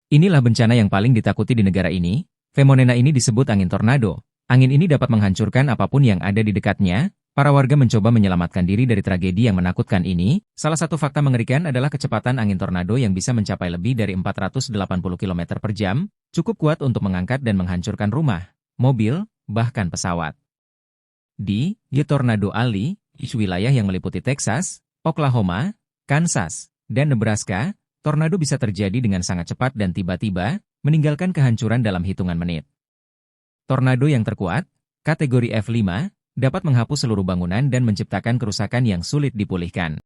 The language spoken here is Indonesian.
Inilah bencana yang paling ditakuti di negara ini. Fenomena ini disebut angin tornado. Angin ini dapat menghancurkan apapun yang ada di dekatnya. Para warga mencoba menyelamatkan diri dari tragedi yang menakutkan ini. Salah satu fakta mengerikan adalah kecepatan angin tornado yang bisa mencapai lebih dari 480 km per jam, cukup kuat untuk mengangkat dan menghancurkan rumah, mobil, bahkan pesawat. Di Tornado Alley, wilayah yang meliputi Texas, Oklahoma, Kansas, dan Nebraska, tornado bisa terjadi dengan sangat cepat dan tiba-tiba, meninggalkan kehancuran dalam hitungan menit. Tornado yang terkuat, kategori F5, dapat menghapus seluruh bangunan dan menciptakan kerusakan yang sulit dipulihkan.